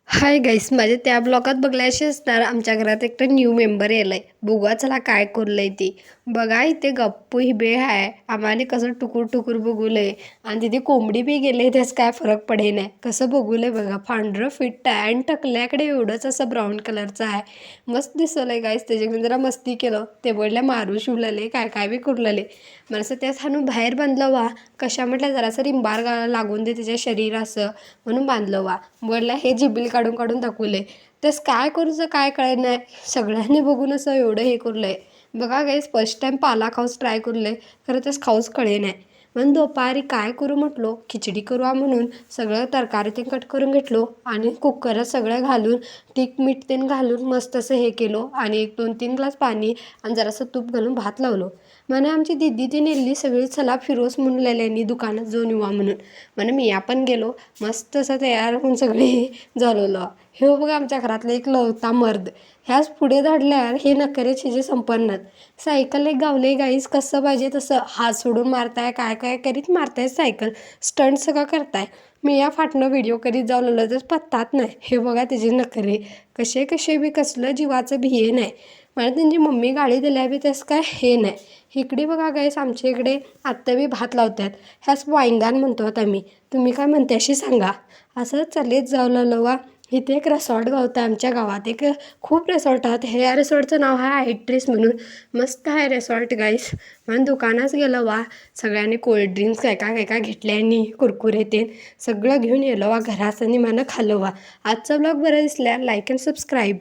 Hi guys, माझे त्या ब्लॉगात बघल्याशी असणार आमच्या घरात एकटा न्यू मेंबर येलाय. बघूया चला काय करलंय ती. बघा इथे गप्पू हिबे आहे. आम्हाला कसं टुकूर टुकूर बघूलय आणि तिथे कोंबडी बी गेले त्याच काय फरक पडे नाही. कसं बघूलय बघा, पांढरं फिट आहे आणि टकल्याकडे एवढंच असं ब्राऊन कलरचं आहे. मस्त दिसलंय गाईस. त्याच्याकडे जरा मस्ती केलं ते बोलल्या मारू शिवलेले काय काय बी करलेले. मला असं त्याच हाणून बाहेर बांधलं वा. कशा म्हटलं जरासं रिंबार लागून दे त्याच्या शरीर असं म्हणून बांधलं वा. बोलला हे जिबील काढून काढून दाखवले. तेच काय करूचं काय कळे नाही. सगळ्यांनी बघून असं एवढं हे करलंय. बघा गाईस, फर्स्ट टाइम पाला खाऊच ट्राय करलंय. खरं तेच खाऊच कळे नाही. म्हणून दुपारी काय करू म्हटलो, खिचडी करू म्हणून सगळं तरकारी ते कट करून घेतलो आणि कुकरात सगळं घालून मीठ ते घालून मस्त असं हे केलो आणि 1-2-3 ग्लास पाणी आणि जरासं तूप घालून भात लावलो. म्हणून आमची दीदी ती नेली सगळी चला फिरोस म्हणून लेल्यांनी दुकानात जाऊन येऊ म्हणून. म्हणून मी आपण गेलो. मस्त असं तयार होऊन सगळे झालेलो. हे बघा आमच्या घरातलं एक लवता मर्द. ह्याच पुढे धाडल्यावर हे नखरेचे जे संपन्नात. सायकल एक गावले गाईस, कसं पाहिजे तसं हात सोडून मारताय काय काय करीत मारताय सायकल. स्टंट सगळं करताय. मी या फाटणं व्हिडिओ करीत जाऊ तर पत्तात नाही. हे बघा त्याचे नखरे कसे कसे बी कसलं जीवाचं बी हे नाही. मला त्यांची मम्मी गाडी दिल्या बी तसं काय हे नाही. इकडे बघा गाईस, आमच्या इकडे आत्ता बी भात लावतात. ह्याच वांगान म्हणतो आम्ही. तुम्ही काय म्हणते अशी सांगा. असं चालत जाऊ लागलो. इथे एक रिसॉर्ट गावतं आमच्या गावात. खूप रिसॉर्ट आहेत. ह्या रिसॉर्टचं नाव आहे आयट्रेस म्हणून. मस्त आहे रिसॉर्ट गाईस. म्हणून दुकानात गेलो वा. सगळ्यांनी कोल्ड्रिंक्स काय काय काय काय घेतल्यानी कुरकुरे ते सगळं घेऊन येलो वा घरात आणि मला खाल्लो वा. आजचा ब्लॉग बरं दिसल्या लाईक अँड सबस्क्राईब.